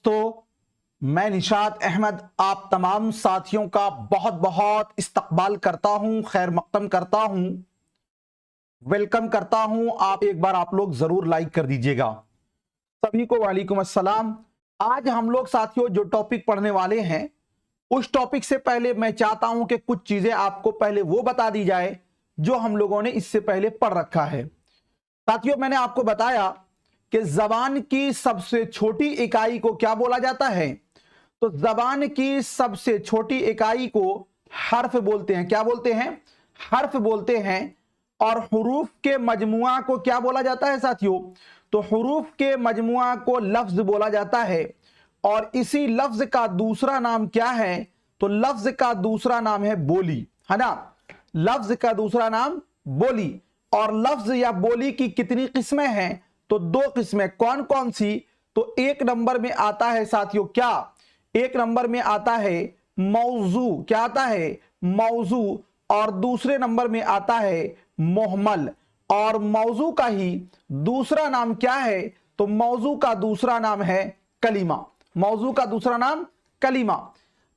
दोस्तों, मैं निशात अहमद आप तमाम साथियों का बहुत बहुत इस्तकबाल करता हूं, खैर मक़दम करता हूं, वेलकम करता हूं। आप एक बार आप लोग जरूर लाइक कर दीजिएगा। सभी को वालेकुम अस्सलाम। आज हम लोग साथियों जो टॉपिक पढ़ने वाले हैं, उस टॉपिक से पहले मैं चाहता हूं कि कुछ चीजें आपको पहले वो बता दी जाए जो हम लोगों ने इससे पहले पढ़ रखा है। साथियों, मैंने आपको बताया कि जबान की सबसे छोटी इकाई को क्या बोला जाता है। तो जबान की सबसे छोटी इकाई को हर्फ बोलते हैं। क्या बोलते हैं? हर्फ बोलते हैं। और हुरूफ के मजमुआ को क्या बोला जाता है साथियों? तो हुरूफ के मजमुआ को लफ्ज बोला जाता है। और इसी लफ्ज का दूसरा नाम क्या है? तो लफ्ज का दूसरा नाम है बोली, है ना। लफ्ज का दूसरा नाम बोली। और लफ्ज या बोली की कितनी किस्में हैं? तो दो किस्में। कौन कौन सी? तो एक नंबर में आता है साथियों क्या? एक नंबर में आता है मौजू। क्या आता है? मौजू। और दूसरे नंबर में आता है मोहमल। और मौजू का ही दूसरा नाम क्या है? तो मौजू का दूसरा नाम है कलीमा। मौजू का दूसरा नाम कलीमा।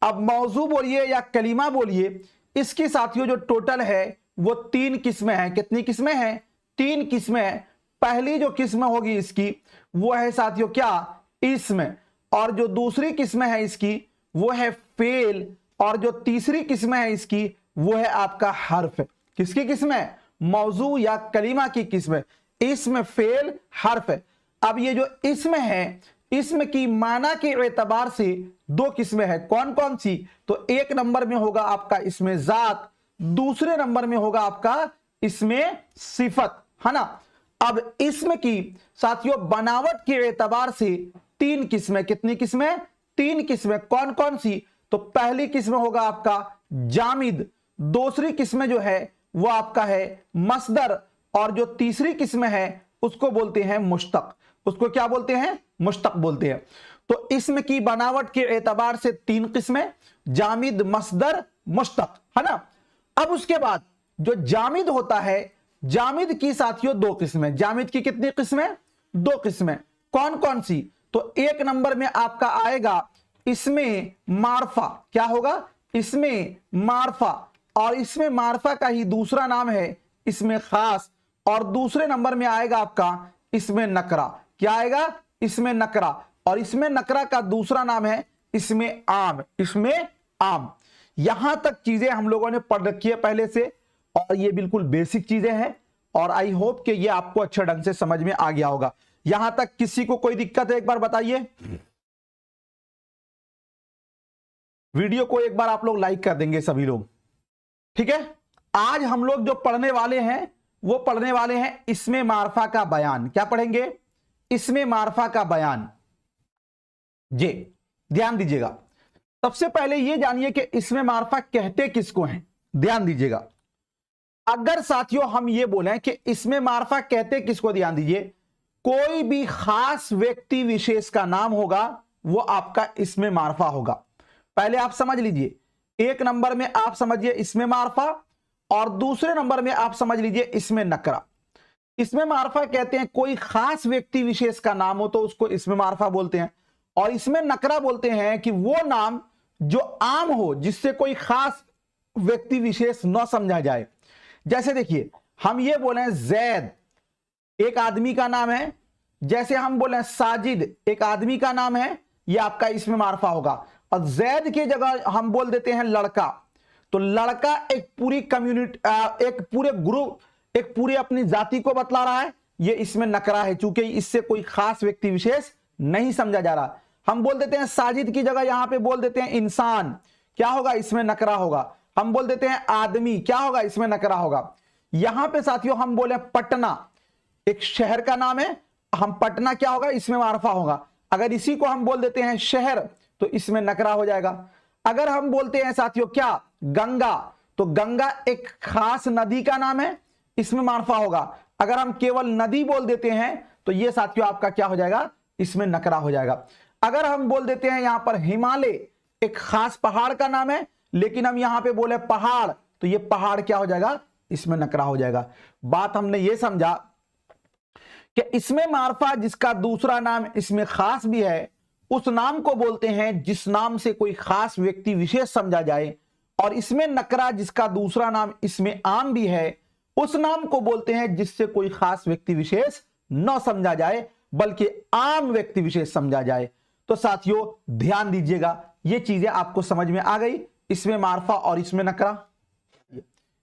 अब मौजू बोलिए या कलीमा बोलिए, इसकी साथियों जो टोटल है वो तीन किस्में हैं। कितनी किस्में हैं? तीन किस्में हैं। पहली जो किस्म होगी इसकी वो है साथियों क्या? इस्म। और जो दूसरी किस्म है इसकी वो है फेल। और जो तीसरी किस्म है इसकी वो है आपका हर्फ। किसकी किस्म है? मौजू या कलीमा की किस्म। इस्म, फेल, हर्फ। अब ये जो इस्म है, इस्म की माना के एतबार से दो किस्में हैं। कौन कौन सी? तो एक नंबर में होगा आपका इस्म जात, दूसरे नंबर में होगा आपका इस्म सिफत, है ना। अब इस्म की साथियों बनावट के एतबार से तीन किस्में। कितनी किस्में? तीन किस्में। कौन कौन सी? तो पहली किस्म होगा आपका जामिद, दूसरी किस्म जो है वो आपका है मसदर, और जो तीसरी किस्म है उसको बोलते हैं मुश्तक। उसको क्या बोलते हैं? मुश्तक बोलते हैं। तो इस्म की बनावट के एतबार से तीन किस्में, जामिद, मसदर, मुश्तक, है ना। अब उसके बाद जो जामिद होता है, जामिद की साथियों दो किस्में। जामिद की कितनी किस्में? दो किस्में। कौन कौन सी? तो एक नंबर में आपका आएगा इसमें मारफा। क्या होगा? इसमें मारफा। और इसमें मारफा का ही दूसरा नाम है इसमें खास। और दूसरे नंबर में आएगा आपका इसमें नकरा। क्या आएगा? इसमें नकरा। और इसमें नकरा का दूसरा नाम है इसमें आम। इसमें आम। यहां तक चीजें हम लोगों ने पढ़ रखी है पहले से, और ये बिल्कुल बेसिक चीजें हैं। और आई होप कि ये आपको अच्छे ढंग से समझ में आ गया होगा। यहां तक किसी को कोई दिक्कत है? एक बार बताइए। वीडियो को एक बार आप लोग लाइक कर देंगे सभी लोग, ठीक है। आज हम लोग जो पढ़ने वाले हैं वो पढ़ने वाले हैं इसमें मारफा का बयान। क्या पढ़ेंगे? इसमें मारफा का बयान। जी ध्यान दीजिएगा। सबसे पहले ये जानिए कि इसमें मारफा कहते किसको हैं। ध्यान दीजिएगा। अगर साथियों हम ये बोलें कि इसमें मारफा कहते किसको, ध्यान दीजिए, कोई भी खास व्यक्ति विशेष का नाम होगा वो आपका इसमें मारफा होगा। पहले आप समझ लीजिए, एक नंबर में आप समझिए इसमें मारफा, और दूसरे नंबर में आप समझ लीजिए इसमें नकरा। इसमें मारफा कहते हैं कोई खास व्यक्ति विशेष का नाम हो तो उसको इसमें मारफा बोलते हैं। और इसमें नकरा बोलते हैं कि वो नाम जो आम हो, जिससे कोई खास व्यक्ति विशेष न समझा जाए। जैसे देखिए, हम ये बोले जैद एक आदमी का नाम है, जैसे हम बोले साजिद एक आदमी का नाम है, ये आपका इसमें मारफा होगा। और जैद की जगह हम बोल देते हैं लड़का, तो लड़का एक पूरी कम्युनिटी, एक पूरे ग्रुप, एक पूरी अपनी जाति को बतला रहा है, ये इसमें नकरा है, चूंकि इससे कोई खास व्यक्ति विशेष नहीं समझा जा रहा। हम बोल देते हैं साजिद की जगह यहां पे बोल देते हैं इंसान। क्या होगा? इसमें नकरा होगा। हम बोल देते हैं आदमी। क्या होगा? इसमें नकरा होगा। यहां पे साथियों हम बोले पटना एक शहर का नाम है, हम पटना क्या होगा? इसमें मारफा होगा। अगर इसी को हम बोल देते हैं शहर तो इसमें नकरा हो जाएगा। अगर हम बोलते हैं साथियों क्या? गंगा, तो गंगा एक खास नदी का नाम है, इसमें मारफा होगा। अगर हम केवल नदी बोल देते हैं तो यह साथियों आपका क्या हो जाएगा? इसमें नकरा हो जाएगा। अगर हम बोल देते हैं यहां पर हिमालय एक खास पहाड़ का नाम है, लेकिन हम यहां पे बोले पहाड़, तो यह पहाड़ क्या हो जाएगा? इसमें नकरा हो जाएगा। बात हमने यह समझा कि इसमें मारफा जिसका दूसरा नाम इसमें खास भी है उस नाम को बोलते हैं जिस नाम से कोई खास व्यक्ति विशेष समझा जाए, और इसमें नकरा जिसका दूसरा नाम इसमें आम भी है, उस नाम को बोलते हैं जिससे कोई खास व्यक्ति विशेष न समझा जाए बल्कि आम व्यक्ति विशेष समझा जाए। तो साथियों ध्यान दीजिएगा, ये चीजें आपको समझ में आ गई, इसमें मार्फा और इसमें नकरा।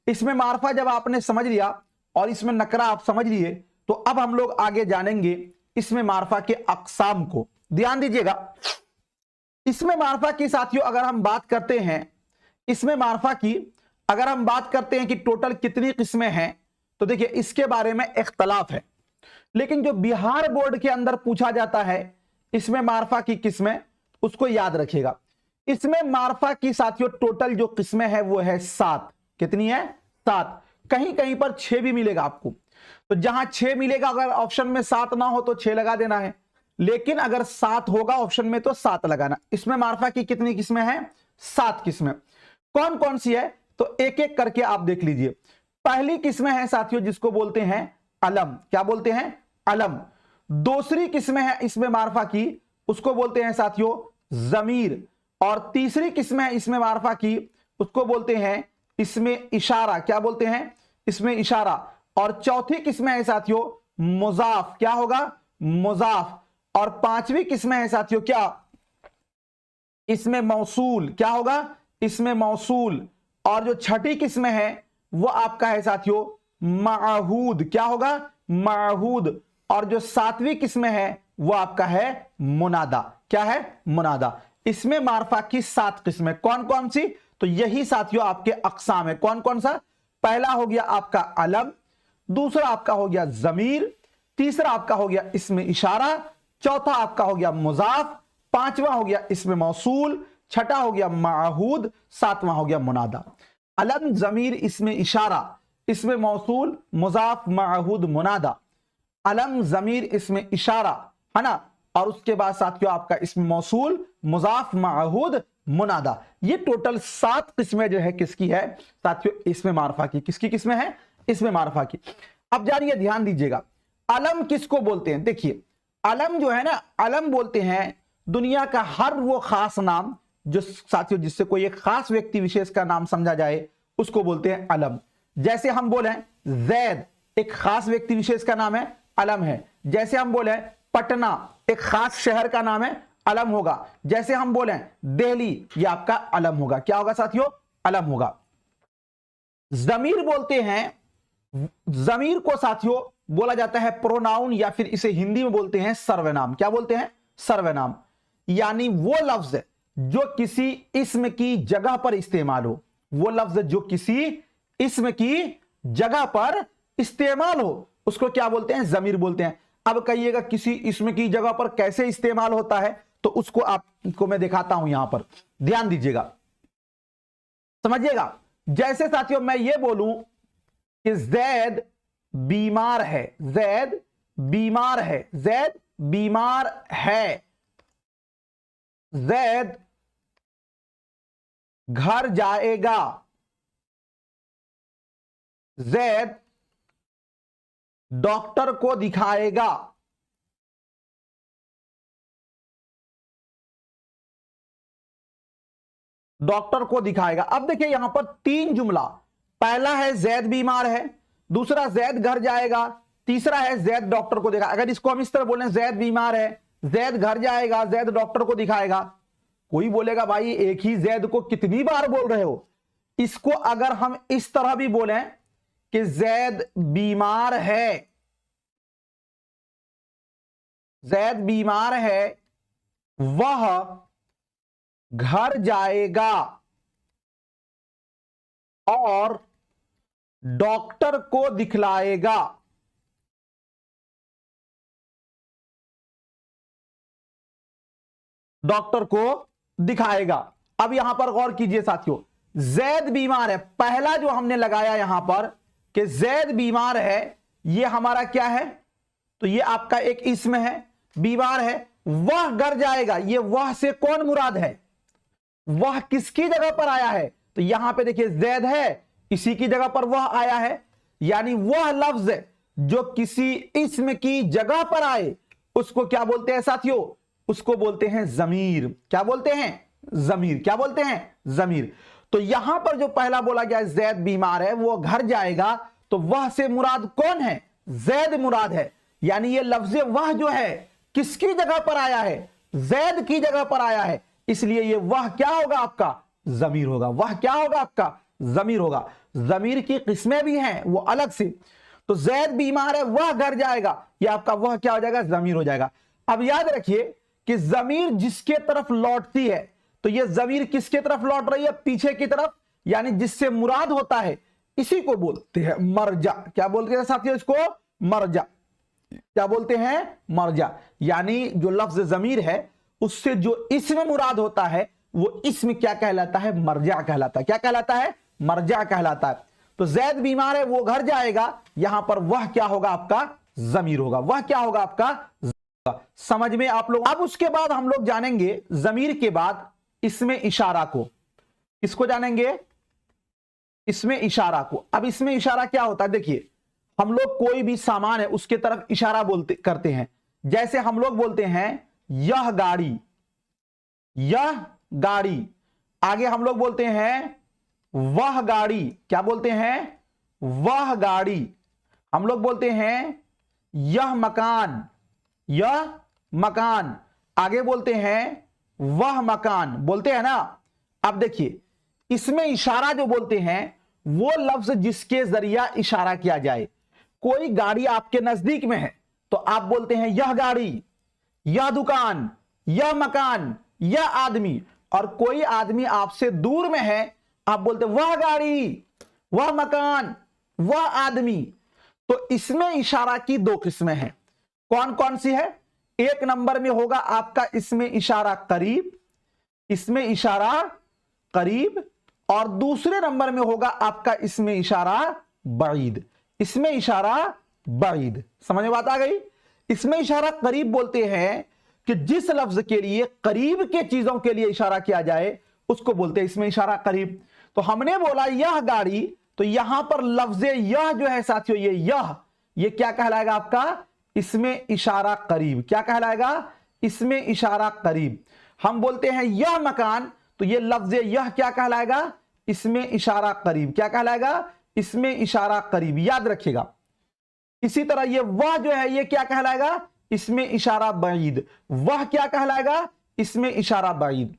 इसमें मार्फा जब आपने समझ लिया और इसमें नकरा आप समझ लिए, तो अब हम लोग आगे जानेंगे इसमें मार्फा के अकसाम को। ध्यान दीजिएगा, इसमें मार्फा की साथियों अगर हम बात करते हैं, इसमें मार्फा की अगर हम बात करते हैं कि टोटल कितनी किस्में हैं, तो देखिए इसके बारे में इख्तलाफ है, लेकिन जो बिहार बोर्ड के अंदर पूछा जाता है इसमें मार्फा की किस्में, उसको याद रखिएगा। इसमें मार्फा की साथियों टोटल जो किस्में हैं वो है 7। कितनी है? 7। कहीं कहीं पर 6 भी मिलेगा आपको, तो जहां 6 मिलेगा अगर ऑप्शन में 7 ना हो तो 6 लगा देना है, लेकिन अगर 7 होगा ऑप्शन में तो 7 लगाना। इसमें मार्फा की कितनी किस्में हैं? 7 किस्में। कौन कौन सी है तो एक एक करके आप देख लीजिए। पहली किस्में है साथियों जिसको बोलते हैं अलम। क्या बोलते हैं? अलम। दूसरी किस्में है इसमें मार्फा की, उसको बोलते हैं साथियों जमीर। और तीसरी किस्में है इसमें मार्फा की, उसको बोलते हैं इसमें इशारा। क्या बोलते हैं? इसमें इशारा। और चौथी किस्में है साथियों मुजाफ। क्या होगा? मुजाफ। और पांचवी किस्में है साथियों क्या? इसमें मौसूल। क्या होगा? इसमें मौसूल। और जो छठी किस्में है वो आपका है साथियों माहूद। क्या होगा? माहूद। और जो सातवीं किस्में है वो आपका है मुनादा। क्या है? मुनादा। इसमें मार्फा की 7 किस्में। कौन कौन सी? तो यही साथियों आपके अकसाम है। कौन कौन सा? पहला हो गया आपका अलम, दूसरा आपका हो गया जमीर, तीसरा आपका हो गया इसमें इशारा, चौथा आपका हो गया मुजाफ, पांचवा हो गया इसमें मौसूल, छठा हो गया माहूद, सातवां हो गया मुनादा। अलम, जमीर, इसमें इशारा, इसमें मौसूल, मुजाफ, माहूद, मुनादा। अलम, जमीर, इसमें इशारा, है ना, और उसके बाद साथियों आपका इसमें मौसूल, मुजाफ, माहूद, मुनादा। ये टोटल 7 किस्में जो है किसकी है साथियों? इसमें मार्फा की। किसकी किस्में है? इसमें मार्फा की। अब जानिए, ध्यान दीजिएगा, अलम किसको बोलते हैं? देखिए अलम जो है ना, अलम बोलते हैं दुनिया का हर वो खास नाम जो साथियों जिससे कोई एक खास व्यक्ति विशेष का नाम समझा जाए, उसको बोलते हैं अलम। जैसे हम बोले जैद एक खास व्यक्ति विशेष का नाम है, अलम है। जैसे हम बोले पटना एक खास शहर का नाम है, अलम होगा। जैसे हम बोले दिल्ली, ये आपका अलम होगा। क्या होगा साथियों? अलम होगा। जमीर बोलते हैं, जमीर को साथियों बोला जाता है प्रोनाउन, या फिर इसे हिंदी में बोलते हैं सर्वनाम। क्या बोलते हैं? सर्वनाम। यानी वो लफ्ज जो किसी इस्म की जगह पर इस्तेमाल हो, वो लफ्ज जो किसी इस्म की जगह पर इस्तेमाल हो, उसको क्या बोलते हैं? जमीर बोलते हैं। अब कहिएगा किसी इस्म की जगह पर कैसे इस्तेमाल होता है, तो उसको आपको मैं दिखाता हूं यहां पर। ध्यान दीजिएगा, समझिएगा। जैसे साथियों मैं ये बोलूं कि जैद बीमार है, जैद बीमार है, जैद बीमार है, जैद घर जाएगा, जैद डॉक्टर को दिखाएगा। डॉक्टर को दिखाएगा। अब देखिए यहां पर 3 जुमला, पहला है जैद बीमार है, दूसरा जैद घर जाएगा, तीसरा है जैद डॉक्टर को दिखाएगा। अगर इसको हम इस तरह बोलें, जैद बीमार है, जैद घर जाएगा, जैद डॉक्टर को दिखाएगा, कोई बोलेगा भाई एक ही जैद को कितनी बार बोल रहे हो। इसको अगर हम इस तरह भी बोलें कि जैद बीमार है, जैद बीमार है, वह घर जाएगा और डॉक्टर को दिखलाएगा। डॉक्टर को दिखाएगा। अब यहां पर गौर कीजिए साथियों, जैद बीमार है, पहला जो हमने लगाया यहां पर कि जैद बीमार है, यह हमारा क्या है? तो यह आपका एक इस्म है, बीमार है। वह घर जाएगा, यह वह से कौन मुराद है? वह किसकी जगह पर आया है? तो यहां पे देखिए जैद है, इसी की जगह पर वह आया है। यानी वह लफ्ज जो किसी इस्म की जगह पर आए उसको क्या बोलते हैं साथियों? उसको बोलते हैं जमीर। क्या बोलते हैं? जमीर। क्या बोलते हैं? जमीर। तो यहां पर जो पहला बोला गया जैद बीमार है, वो घर जाएगा, तो वह से मुराद कौन है? जैद मुराद है। यानी ये लफ्ज वह जो है किसकी जगह पर आया है? जैद की जगह पर आया है, इसलिए ये वह क्या होगा आपका? जमीर होगा। वह क्या होगा आपका? जमीर होगा। जमीर की किस्में भी हैं वो अलग से। तो जैद बीमार है, वह घर जाएगा, ये आपका वह क्या हो जाएगा? जमीर हो जाएगा। अब याद रखिए कि जमीर जिसके तरफ लौटती है, तो ये जमीर किसके तरफ लौट रही है? पीछे की तरफ, यानी जिससे मुराद होता है, इसी को बोलते हैं मरजा। क्या बोलते हैं साथियों? इसको मरजा। क्या बोलते हैं? मरजा। यानी जो लफ्ज जमीर है उससे जो इसमें मुराद होता है वो इसमें क्या कहलाता है? मरजा कहलाता है। क्या कहलाता है? मरजा कहलाता है। तो जैद बीमार है, वो घर जाएगा, यहां पर वह क्या होगा आपका? जमीर होगा। वह क्या होगा आपका? समझ में आप लोग? अब उसके बाद हम लोग जानेंगे जमीर के बाद इसमें इशारा को। किसको जानेंगे? इसमें इशारा को। अब इसमें इशारा क्या होता है? देखिए, हम लोग कोई भी सामान है उसके तरफ इशारा बोलते करते हैं। जैसे हम लोग बोलते हैं यह गाड़ी, यह गाड़ी। आगे हम लोग बोलते हैं वह गाड़ी। क्या बोलते हैं? वह गाड़ी। हम लोग बोलते हैं यह मकान, यह मकान। आगे बोलते हैं वह मकान। बोलते हैं ना? अब देखिए, इसमें इशारा जो बोलते हैं वो लफ्ज जिसके जरिया इशारा किया जाए। कोई गाड़ी आपके नजदीक में है तो आप बोलते हैं यह गाड़ी, यह दुकान, यह मकान, यह आदमी। और कोई आदमी आपसे दूर में है, आप बोलते वह गाड़ी, वह मकान, वह आदमी। तो इसमें इशारा की दो किस्में हैं। कौन कौन सी है? एक नंबर में होगा आपका इसमें इशारा करीब, इसमें इशारा करीब। और दूसरे नंबर में होगा आपका इसमें इशारा बईद, इसमें इशारा बईद। समझ में बात आ गई? इसमें इशारा करीब बोलते हैं कि जिस लफ्ज के लिए करीब के चीजों के लिए इशारा किया जाए उसको बोलते हैं इसमें इशारा करीब। तो हमने बोला यह गाड़ी, तो यहां पर लफ्ज यह जो है साथियों, ये क्या कहलाएगा आपका? इसमें इशारा करीब। क्या कहलाएगा? इसमें इशारा करीब। हम बोलते हैं यह मकान, तो ये लफ्ज यह क्या कहलाएगा? इसमें इशारा करीब। क्या कहलाएगा? इसमें इशारा करीब। याद रखिएगा। इसी तरह ये वह जो है ये क्या कहलाएगा? इसमें इशारा बईद। वह क्या कहलाएगा? इसमें इशारा बईद।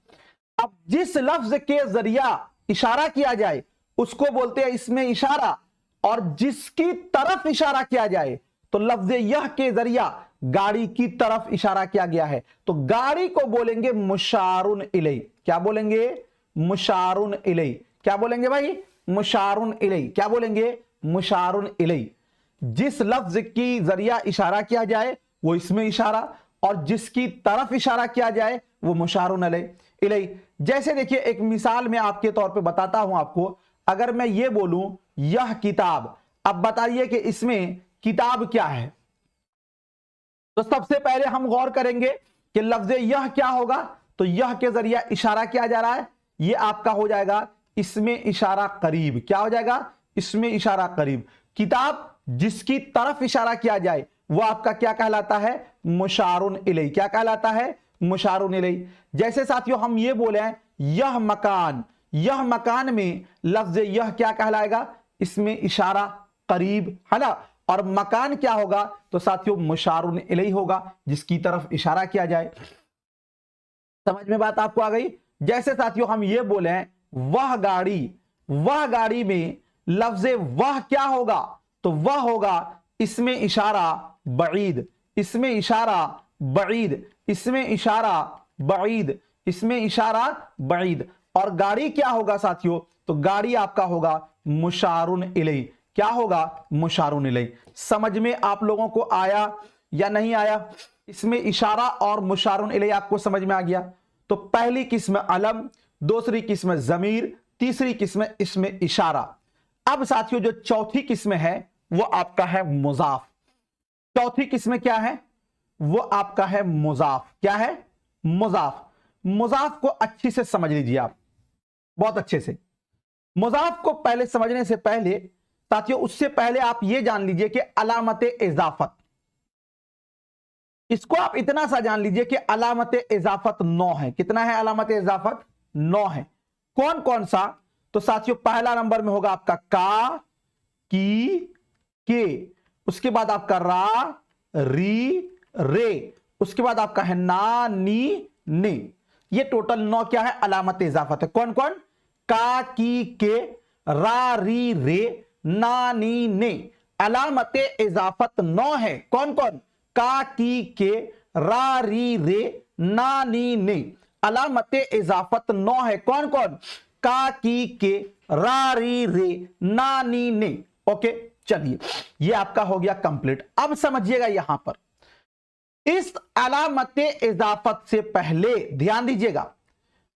अब जिस लफ्ज के जरिया इशारा किया जाए उसको बोलते हैं इसमें इशारा, और जिसकी तरफ इशारा किया जाए, तो लफ्ज यह के जरिया गाड़ी की तरफ इशारा किया गया है, तो गाड़ी को बोलेंगे मुशारुन इलै। क्या बोलेंगे? मुशारुन इलै। क्या बोलेंगे भाई? मुशारुन इलै। क्या बोलेंगे? मुशारुन इलै। जिस लफ्ज की जरिया इशारा किया जाए वो इसमें इशारा, और जिसकी तरफ इशारा किया जाए वो मुशारुन इलै। जैसे देखिए, एक मिसाल में आपके तौर पे बताता हूं आपको। अगर मैं ये बोलूं यह किताब, अब बताइए कि इसमें किताब क्या है? तो सबसे पहले हम गौर करेंगे कि लफ्ज यह क्या होगा। तो यह के जरिया इशारा किया जा रहा है, ये आपका हो जाएगा इसमें इशारा करीब। क्या हो जाएगा? इसमें इशारा करीब। किताब जिसकी तरफ इशारा किया जाए वो आपका क्या कहलाता है? मुशारुन इलै। क्या कहलाता है? मुशारुन इलै। जैसे साथियों हम ये बोले हैं यह मकान, यह मकान में लफ्ज यह क्या कहलाएगा? इसमें इशारा करीब, है ना? और मकान क्या होगा? तो साथियों मुशारुन इलै होगा, जिसकी तरफ इशारा किया जाए। समझ में बात आपको आ गई? जैसे साथियों हम ये बोले हैं वह गाड़ी, वह गाड़ी में लफ्ज वह क्या होगा? तो वह होगा इसमें इशारा बईद, इसमें इशारा बईद, इसमें इशारा बईद, इसमें इशारा बईद। और गाड़ी क्या होगा साथियों? तो गाड़ी आपका होगा मुशारुन इलै। क्या होगा? मुशारुन इलै। समझ में आप लोगों को आया या नहीं आया? इसमें इशारा और मुशारुन इलै आपको समझ में आ गया? तो पहली किस्म अलम, दूसरी किस्म जमीर, तीसरी किस्म इसमें इशारा। अब साथियों जो चौथी किस्म है वो आपका है मुजाफ। चौथी किस्म क्या है? वो आपका है मुजाफ। क्या है? मुजाफ। मुजाफ को अच्छी से समझ लीजिए आप, बहुत अच्छे से। मुजाफ को पहले समझने से पहले साथियों, उससे पहले आप ये जान लीजिए कि अलामत इजाफत, इसको आप इतना सा जान लीजिए कि अलामत इजाफत 9 है। कितना है अलामत इजाफत? 9 है। कौन कौन सा? तो साथियों पहला नंबर में होगा आपका का, की, के, उसके बाद आपका रा, री, रे, उसके बाद आपका है ना, नी, ने। ये टोटल 9 क्या है? अलामत इजाफत है। कौन कौन? का, की, के, रा, री, रे, ना, नी, ने। अलामत इजाफत 9 है। कौन कौन? का, की, के, रा, री, रे, ना, नी, ने। अलामत इजाफत 9 है। कौन कौन? का, की, के, रा, री, रे, ना, नी, ने। ओके, चलिए ये आपका हो गया कंप्लीट। अब समझिएगा यहां पर इस अलामत इजाफत से पहले ध्यान दीजिएगा,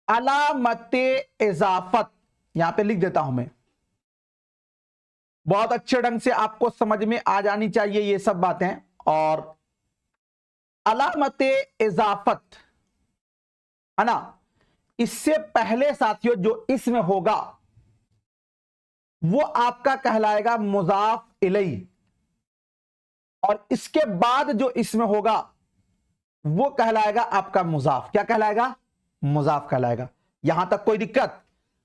अलामत इजाफत यहां पे लिख देता हूं मैं, बहुत अच्छे ढंग से आपको समझ में आ जानी चाहिए ये सब बातें। और अलामत इजाफत है ना, इससे पहले साथियों जो इसमें होगा वो आपका कहलाएगा मुजाफ इलैह, और इसके बाद जो इसमें होगा वो कहलाएगा आपका मुजाफ। क्या कहलाएगा? मुजाफ कहलाएगा। यहां तक कोई दिक्कत?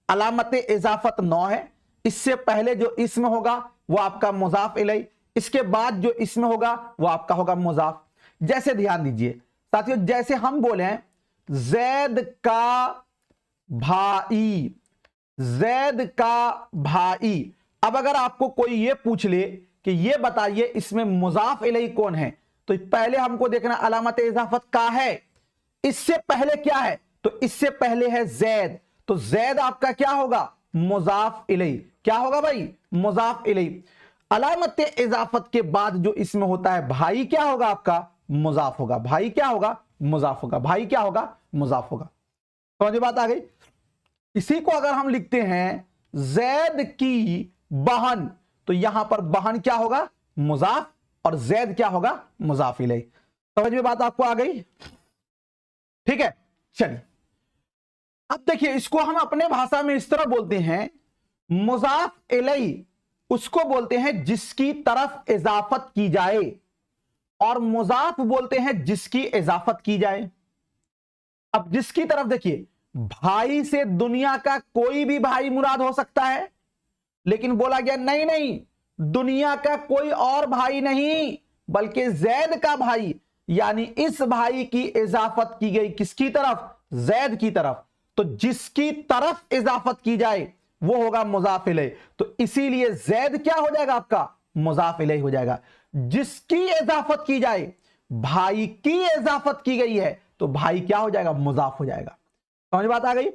अलामत इजाफत 9 है, इससे पहले जो इसमें होगा वो आपका मुजाफ इलैह, इसके बाद जो इसमें होगा वो आपका होगा मुजाफ। जैसे ध्यान दीजिए साथियों, जैसे हम बोले हैं जैद का भाई, जैद का भाई। अब अगर आपको कोई ये पूछ ले कि ये बताइए इसमें मुजाफ इलैह कौन है, तो पहले हमको देखना अलामत इजाफत का है, इससे पहले क्या है? तो इससे पहले है जैद, तो जैद आपका क्या होगा? मुजाफ इलैह। क्या होगा भाई? मुजाफ इलैह। अलामत इजाफत के बाद जो इसमें होता है भाई क्या होगा आपका? मुजाफ होगा। भाई क्या होगा? मुजाफ होगा। भाई क्या होगा? मुजाफ होगा। समझ बात आ गई? इसी को अगर हम लिखते हैं जैद की बहन, तो यहां पर बहन क्या होगा? मुजाफ, और जैद क्या होगा? मुजाफ इलैह। समझ में बात आपको आ गई? ठीक है, चलिए अब देखिए, इसको हम अपने भाषा में इस तरह बोलते हैं, मुजाफ इलैह उसको बोलते हैं जिसकी तरफ इजाफत की जाए, और मुजाफ बोलते हैं जिसकी इजाफत की जाए। अब जिसकी तरफ देखिए, भाई से दुनिया का कोई भी भाई मुराद हो सकता है, लेकिन बोला गया नहीं नहीं, दुनिया का कोई और भाई नहीं बल्कि जैद का भाई, यानी इस भाई की इजाफत की गई किसकी तरफ? जैद की तरफ। तो जिसकी तरफ इजाफत की जाए वो होगा मुजाफ इलैह। तो इसीलिए जैद क्या हो जाएगा आपका? मुजाफ इलैह हो जाएगा। जिसकी इजाफत की जाए, भाई की इजाफत की गई है, तो भाई क्या हो जाएगा? मुजाफ हो जाएगा। समझ बात आ गई?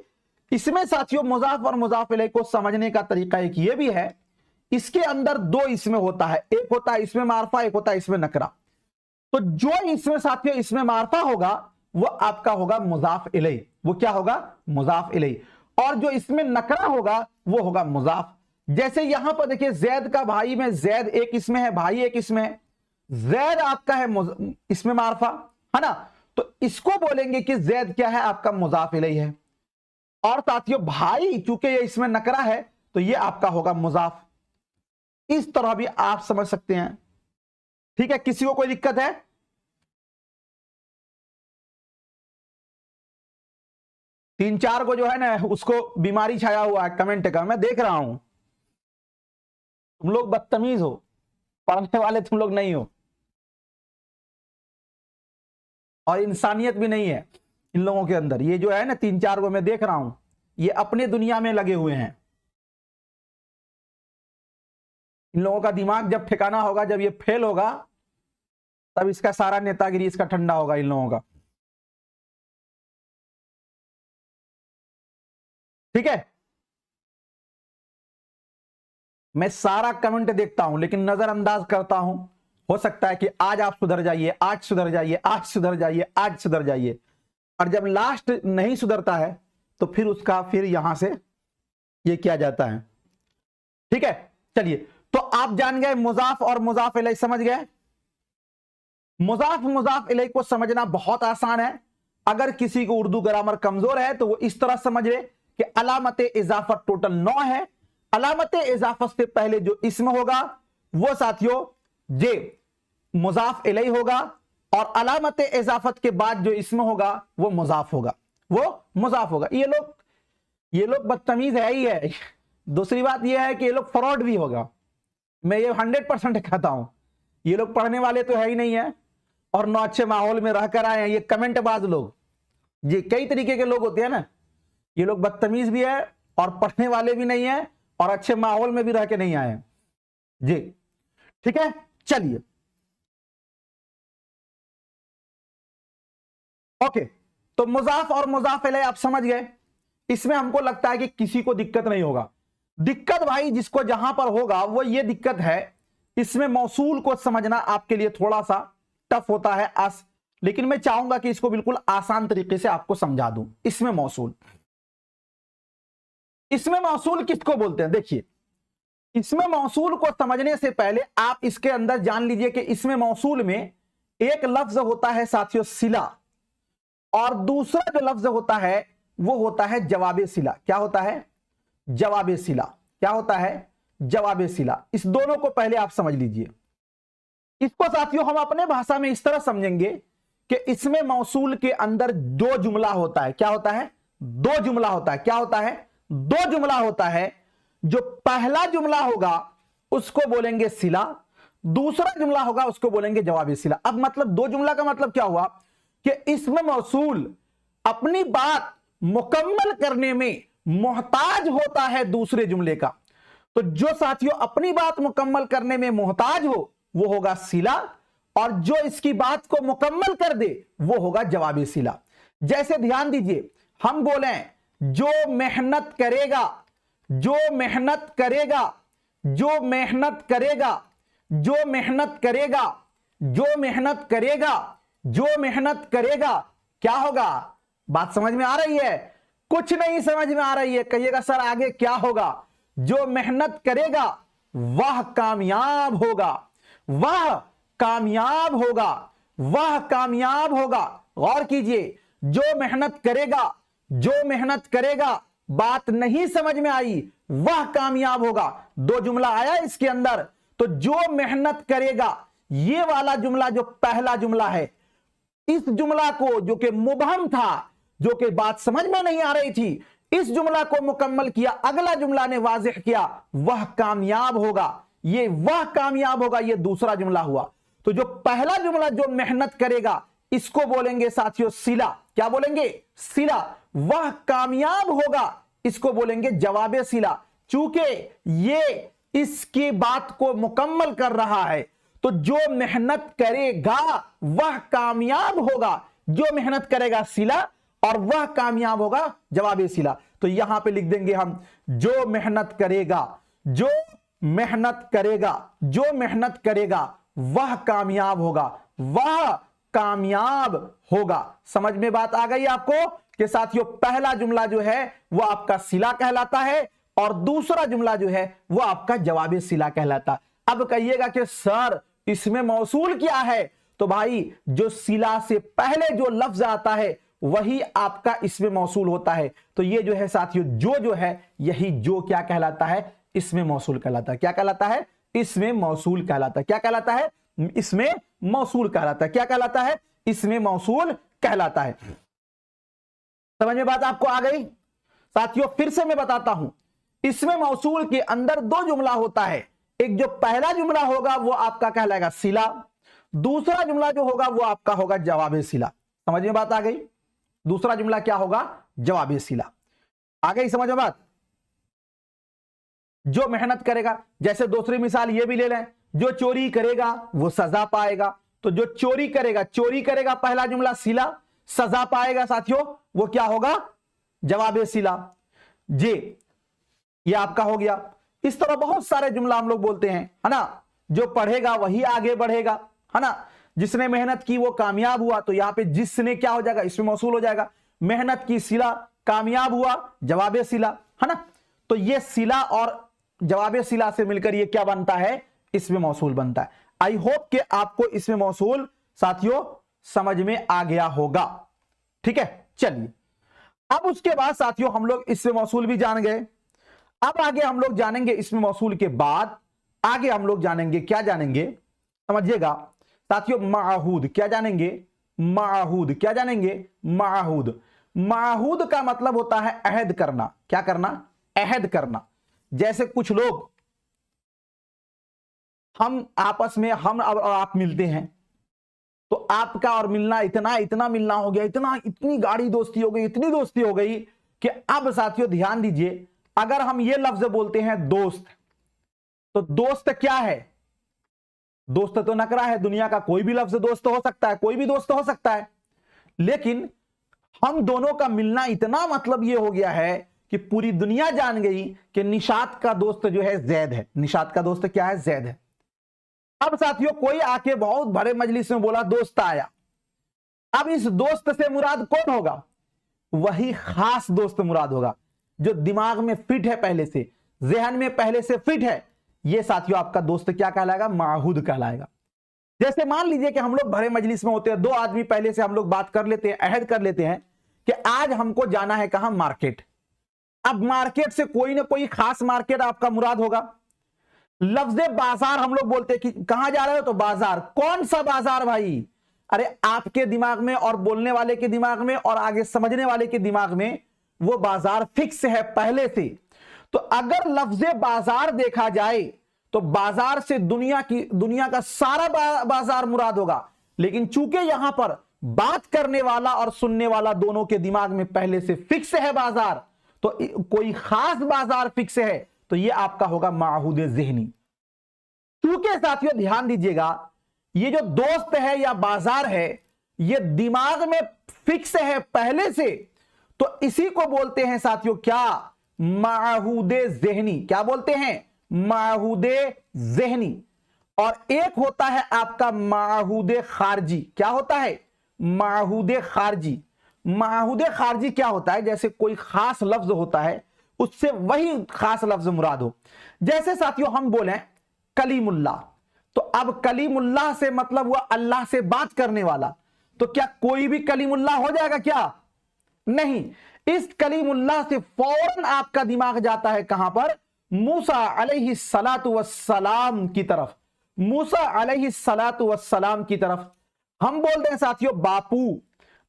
इसमें साथियों मुजाफ और मुजाफ इलैह को समझने का तरीका एक ये भी है, इसके अंदर दो इसमें होता है, एक होता है इसमें मारफा, एक होता है इसमें नकरा। तो जो इसमें साथियों इसमें मारफा होगा वो आपका होगा मुजाफ इलैह, वो क्या होगा? मुजाफ इलैह। और जो इसमें नकरा होगा वो होगा मुजाफ। जैसे यहां पर देखिए जैद का भाई में जैद एक इसमें है, भाई एक इसमें है, जैद आपका है इसमें मारफा, है ना, तो इसको बोलेंगे कि जैद क्या है? आपका मुजाफ इलैह है। और साथियों भाई चूंकि ये इसमें नकरा है तो ये आपका होगा मुजाफ। इस तरह भी आप समझ सकते हैं। ठीक है, किसी को कोई दिक्कत है? तीन चार को जो है ना उसको बीमारी छाया हुआ है कमेंट का, मैं देख रहा हूं। तुम लोग बदतमीज हो, पढ़ने वाले तुम लोग नहीं हो, और इंसानियत भी नहीं है इन लोगों के अंदर। ये जो है ना तीन चार को मैं देख रहा हूं, ये अपने दुनिया में लगे हुए हैं। इन लोगों का दिमाग जब ठिकाना होगा, जब ये फेल होगा, तब इसका सारा नेतागिरी इसका ठंडा होगा इन लोगों का। ठीक है, मैं सारा कमेंट देखता हूं लेकिन नजरअंदाज करता हूं। हो सकता है कि आज आप सुधर जाइए, आज सुधर जाइए, आज सुधर जाइए, आज सुधर जाइए, और जब लास्ट नहीं सुधरता है तो फिर उसका फिर यहां से ये किया जाता है। ठीक है, चलिए तो आप जान गए मुजाफ और मुजाफ इलैह, समझ गए। मुजाफ मुजाफ इलैह को समझना बहुत आसान है। अगर किसी को उर्दू ग्रामर कमजोर है तो वो इस तरह समझ ले कि अलामत इजाफत टोटल 9 है। अलामत इजाफत से पहले जो इसमें होगा वो साथियों जे मुजाफ इलैह होगा, और अलामत इजाफत के बाद जो इसमें होगा वो मुजाफ होगा, वो मुजाफ होगा। ये लोग बदतमीज है ही है। दूसरी बात ये है कि ये लोग फ्रॉड भी होगा, मैं ये 100% कहता हूं। ये लोग पढ़ने वाले तो है ही नहीं है और न अच्छे माहौल में रहकर आए हैं। ये कमेंटबाज लोग, ये कई तरीके के लोग होते हैं ना, ये लोग बदतमीज भी है और पढ़ने वाले भी नहीं है और अच्छे माहौल में भी रह के नहीं आए हैं जी। ठीक है, चलिए ओके। तो मुजाफ और मुजाफ इलैह आप समझ गए। इसमें हमको लगता है कि किसी को दिक्कत नहीं होगा। दिक्कत भाई जिसको जहां पर होगा वो ये दिक्कत है, इसमें मौसूल को समझना आपके लिए थोड़ा सा टफ होता है लेकिन मैं चाहूंगा कि इसको बिल्कुल आसान तरीके से आपको समझा दूं। इसमें मौसूल किसको बोलते हैं? देखिए, इसमें मौसूल को समझने से पहले आप इसके अंदर जान लीजिए कि इसमें मौसूल में एक लफ्ज होता है साथियों सिला, और दूसरा जो लफ्ज होता है वो होता है जवाबे सिला। क्या होता है? जवाबे सिला। क्या होता है? जवाबे सिला। इस दोनों को पहले आप समझ लीजिए। इसको साथियों हम अपने भाषा में इस तरह समझेंगे कि इसमें मौसूल के अंदर दो जुमला होता है। क्या होता है? दो जुमला होता है। क्या होता है? दो जुमला होता है। जो पहला जुमला होगा उसको बोलेंगे सिला, दूसरा जुमला होगा उसको बोलेंगे जवाबे सिला। अब मतलब दो जुमला का मतलब क्या हुआ कि इसमें मौसूल अपनी बात मुकम्मल करने में मोहताज होता है दूसरे जुमले का। तो जो साथियों अपनी बात मुकम्मल करने में मोहताज हो वो होगा सिला, और जो इसकी बात को मुकम्मल कर दे वो होगा जवाबे सिला। जैसे ध्यान दीजिए, हम बोले जो मेहनत करेगा, जो मेहनत करेगा, जो मेहनत करेगा, जो मेहनत करेगा, जो मेहनत करेगा, जो मेहनत करेगा, क्या होगा? बात समझ में आ रही है? कुछ नहीं समझ में आ रही है कहिएगा सर आगे क्या होगा? जो मेहनत करेगा वह कामयाब होगा, वह कामयाब होगा, वह कामयाब होगा। गौर कीजिए, जो मेहनत करेगा, जो मेहनत करेगा, बात नहीं समझ में आई, वह कामयाब होगा। दो जुमला आया इसके अंदर। तो जो मेहनत करेगा, ये वाला जुमला जो पहला जुमला है, इस जुमला को जो कि मुबहम था, जो कि बात समझ में नहीं आ रही थी, इस जुमला को मुकम्मल किया, अगला जुमला ने वाज़ेह किया, वह कामयाब होगा। ये वह कामयाब होगा, ये दूसरा जुमला हुआ। तो जो पहला जुमला जो मेहनत करेगा इसको बोलेंगे साथियों सिला। क्या बोलेंगे? सिला। वह कामयाब होगा इसको बोलेंगे जवाबे सिला। चूंकि ये इसकी बात को मुकम्मल कर रहा है, तो जो मेहनत करेगा वह कामयाब होगा। जो मेहनत करेगा सिला और वह कामयाब होगा जवाबे सिला। तो यहां पे लिख देंगे हम जो मेहनत करेगा, जो मेहनत करेगा, जो मेहनत करेगा वह कामयाब होगा, वह कामयाब होगा। समझ में बात आ गई आपको कि साथियों पहला जुमला जो है वो आपका सिला कहलाता है और दूसरा जुमला जो है वो आपका जवाबे सिला कहलाता है। अब कहिएगा कि सर इसमें मौसूल क्या है? तो भाई जो सिला से पहले जो लफ्ज आता है वही आपका इसमें मौसूल होता है। तो ये जो है साथियों जो है यही जो क्या कहलाता है? इसमें मौसूल कहलाता है। क्या कहलाता है? इसमें मौसूल कहलाता है। क्या कहलाता है? इसमें मौसूल कहलाता है। क्या कहलाता है? इसमें मौसूल कहलाता है। समझ में बात आपको आ गई? साथियों फिर से मैं बताता हूं, इसमें मौसूल के अंदर दो जुमला होता है। एक जो पहला जुमला होगा वो आपका कहलाएगा सिला, दूसरा जुमला जो होगा वो आपका होगा जवाबे सिला। समझ में बात आ गई? दूसरा जुमला क्या होगा? जवाबे सिला। आ गई समझ में बात? जो मेहनत करेगा, जैसे दूसरी मिसाल ये भी ले लें, जो चोरी करेगा वो सजा पाएगा। तो जो चोरी करेगा पहला जुमला सिला, सजा पाएगा साथियों वो क्या होगा? जवाबे सिला जी। ये आपका हो गया। इस तरह बहुत सारे जुमला हम लोग बोलते हैं, है ना। जो पढ़ेगा वही आगे बढ़ेगा, है ना। जिसने मेहनत की वो कामयाब हुआ, तो यहां पे जिसने क्या हो जाएगा? इसमें मौसूल हो जाएगा। मेहनत की सिला, कामयाब हुआ जवाबे सिला, है ना। तो ये सिला और जवाबे सिला से मिलकर ये क्या बनता है? इसमें मौसूल बनता है। आई होप कि आपको इसमें मौसूल साथियों समझ में आ गया होगा। ठीक है, चलिए अब उसके बाद साथियों हम लोग इसमें मौसूल भी जान गए। अब आगे हम लोग जानेंगे इसमें मौसूल के बाद आगे हम लोग जानेंगे, क्या जानेंगे समझिएगा। साथियों माहूद, क्या जानेंगे? माहूद, क्या जानेंगे? माहूद। माहूद का मतलब होता है अहद करना। क्या करना? अहद करना। जैसे कुछ लोग, हम आपस में, हम और आप मिलते हैं, तो आपका और मिलना इतना इतना मिलना हो गया, इतनी गाढ़ी दोस्ती हो गई, इतनी दोस्ती हो गई कि अब साथियों ध्यान दीजिए, अगर हम ये लफ्ज बोलते हैं दोस्त, तो दोस्त क्या है? दोस्त तो नकरा है, दुनिया का कोई भी लफ्ज दोस्त हो सकता है, कोई भी दोस्त हो सकता है, लेकिन हम दोनों का मिलना इतना मतलब ये हो गया है कि पूरी दुनिया जान गई कि निशात का दोस्त जो है जैद है। निशात का दोस्त क्या है? जैद है। अब साथियों कोई आके बहुत बड़े मजलिस में बोला दोस्त आया, अब इस दोस्त से मुराद कौन होगा? वही खास दोस्त मुराद होगा जो दिमाग में फिट है, पहले से जहन में पहले से फिट है। ये साथियों आपका दोस्त क्या कहलाएगा? माहूद कहलाएगा। जैसे मान लीजिए कि हम लोग बड़े मजलिस में होते हैं, दो आदमी पहले से हम लोग बात कर लेते हैं, अहद कर लेते हैं कि आज हमको जाना है कहां? मार्केट। अब मार्केट से कोई ना कोई खास मार्केट आपका मुराद होगा। लफ्ज़े बाजार हम लोग बोलते हैं कि कहां जा रहे हो? तो बाजार। कौन सा बाजार भाई? अरे आपके दिमाग में और बोलने वाले के दिमाग में और आगे समझने वाले के दिमाग में वो बाजार फिक्स है पहले से। तो अगर लफ्ज़े बाजार देखा जाए तो बाजार से दुनिया का सारा बाजार मुराद होगा, लेकिन चूंकि यहां पर बात करने वाला और सुनने वाला दोनों के दिमाग में पहले से फिक्स है बाजार, तो कोई खास बाजार फिक्स है, तो यह आपका होगा माहूद ज़हनी। क्योंकि साथियों ध्यान दीजिएगा, ये जो दोस्त है या बाजार है, ये दिमाग में फिक्स है पहले से, तो इसी को बोलते हैं साथियों क्या? माहूद ज़हनी। क्या बोलते हैं? माहूद ज़हनी। और एक होता है आपका माहूद खारजी। क्या होता है? माहूद खारजी। माहूद खारजी क्या होता है? जैसे कोई खास लफ्ज होता है, उससे वही खास लफ्ज मुराद हो। जैसे साथियों हम बोले कलीमुल्लाह, तो अब कलीमुल्लाह से मतलब हुआ अल्लाह से बात करने वाला, तो क्या कोई भी कलीमुल्लाह हो जाएगा क्या? नहीं। इस कलीमुल्लाह से फौरन आपका दिमाग जाता है कहां पर? मूसा अलैहिस्सलातु वस्सलाम की तरफ। मूसा अलैहिस्सलातु वस्सलाम की तरफ। हम बोलते हैं साथियों बापू।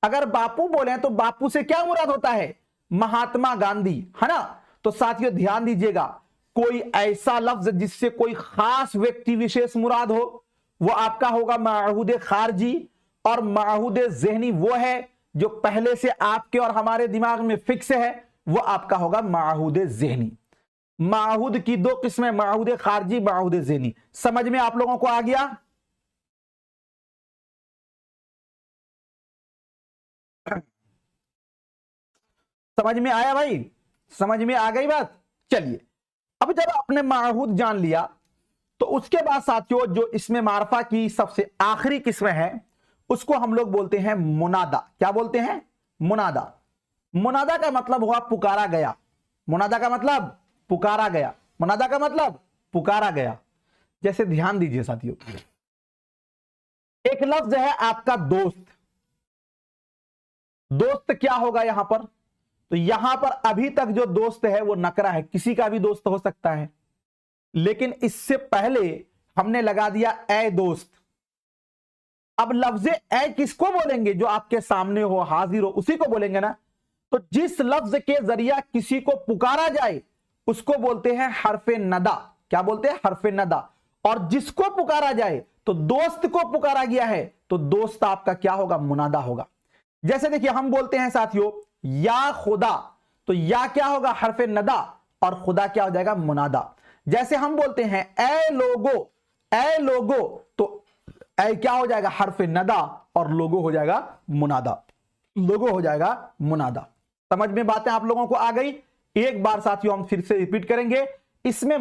अगर बापू बोले तो बापू से क्या मुराद होता है? महात्मा गांधी, है ना? तो साथियों ध्यान दीजिएगा, कोई ऐसा लफ्ज जिससे कोई खास व्यक्ति विशेष मुराद हो, वो आपका होगा माहूद खारजी। और माहूद ज़हनी वो है जो पहले से आपके और हमारे दिमाग में फिक्स है, वो आपका होगा माहूद ज़हनी। माहूद की दो किस्में, माहूद खारजी, माहूद ज़हनी। समझ में आप लोगों को आ गया? समझ में आया भाई? समझ में आ गई बात? चलिए, अब जब आपने माहूद जान लिया, तो उसके बाद साथियों जो इसमें मारफा की सबसे आखिरी किस्म है, उसको हम लोग बोलते हैं मुनादा। क्या बोलते हैं? मुनादा। मुनादा का मतलब हुआ पुकारा गया। मुनादा का मतलब पुकारा गया। मुनादा का मतलब पुकारा गया। जैसे ध्यान दीजिए साथियों, एक लफ्ज है आपका दोस्त। दोस्त क्या होगा यहां पर? तो यहां पर अभी तक जो दोस्त है वो नकरा है, किसी का भी दोस्त हो सकता है, लेकिन इससे पहले हमने लगा दिया ए दोस्त। अब लफ्ज़े ए किसको बोलेंगे? जो आपके सामने हो, हाजिर हो, उसी को बोलेंगे ना। तो जिस लफ्ज के जरिया किसी को पुकारा जाए उसको बोलते हैं हरफे नदा। क्या बोलते हैं? हरफे नदा। और जिसको पुकारा जाए, तो दोस्त को पुकारा गया है, तो दोस्त आपका क्या होगा? मुनादा होगा। जैसे देखिए हम बोलते हैं साथियों या खुदा, तो या क्या होगा? हरफे नदा, और खुदा क्या हो जाएगा? मुनादा। जैसे हम बोलते हैं ए लोगो, ए लोगो, तो ए क्या हो जाएगा? हरफे नदा, और लोगो हो जाएगा मुनादा। लोगो हो जाएगा मुनादा। समझ में बातें आप लोगों को आ गई? एक बार साथियों हम फिर से रिपीट करेंगे। इसमें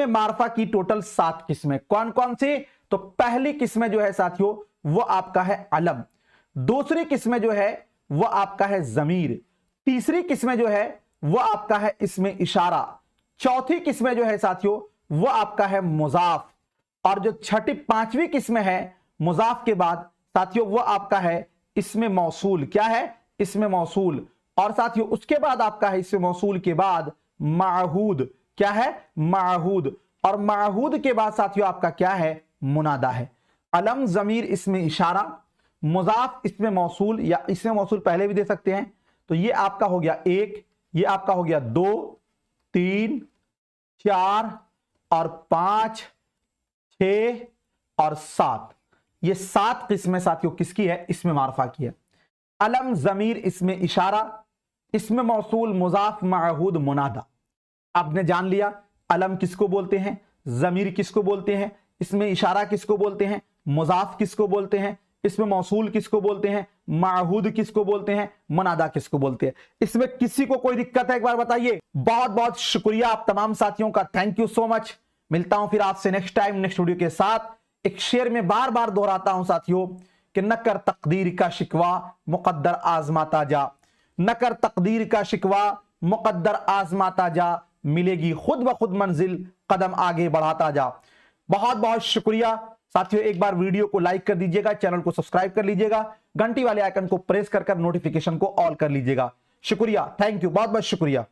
मारफा की टोटल 7 किस्में। कौन कौन सी? तो पहली किस्म जो है साथियों वो आपका है अलम। दूसरी किस्म जो है वो आपका है जमीर। तीसरी किस्म जो है वो आपका है इसमें इशारा। चौथी किस्म जो है साथियों वो आपका है मुजाफ। और जो छठी पांचवी किस्म है मुजाफ के बाद साथियों वो आपका है इसमें मौसूल। क्या है? इसमें मौसूल। और साथियों उसके बाद आपका है इसमें मौसूल के बाद माहूद। क्या है? माहूद। और माहूद के बाद साथियों आपका क्या है? मुनादा है। अलम जमीर इसमें इशारा, मुजाफ इसमें मौसूल, या इसमें मौसूल पहले भी दे सकते हैं। तो ये आपका हो गया 1, ये आपका हो गया 2, 3, 4 और 5, 6 और 7। ये 7 किस्में साथियों किसकी है? इसमें मारफा की है। अलम जमीर इसमें इशारा, इसमें मौसूल, मुजाफ, मअहूद, मुनादा। आपने जान लिया अलम किसको बोलते हैं, जमीर किसको बोलते हैं, इसमें इशारा किसको बोलते हैं, मुजाफ किसको बोलते हैं, इसमें मौसूल किसको बोलते हैं, मअहूद किसको बोलते हैं, मुनादा किसको बोलते हैं। इसमें किसी को कोई दिक्कत है एक बार बताइए। बहुत बहुत शुक्रिया आप तमाम साथियों का, थैंक यू सो मच। मिलता हूं फिर आपसे नेक्स्ट टाइम नेक्स्ट वीडियो के साथ। एक शेर में बार बार दोहराता हूं साथियों कि न कर तकदीर का शिकवा मुकद्दर आजमाता जा, न कर तकदीर का शिकवा मुकद्दर आजमाता जा, मिलेगी खुद ब खुद मंजिल कदम आगे बढ़ाता जा। बहुत बहुत शुक्रिया साथियों। एक बार वीडियो को लाइक कर दीजिएगा, चैनल को सब्सक्राइब कर लीजिएगा, घंटी वाले आइकन को प्रेस कर नोटिफिकेशन को ऑल कर लीजिएगा। शुक्रिया, थैंक यू, बहुत बहुत शुक्रिया।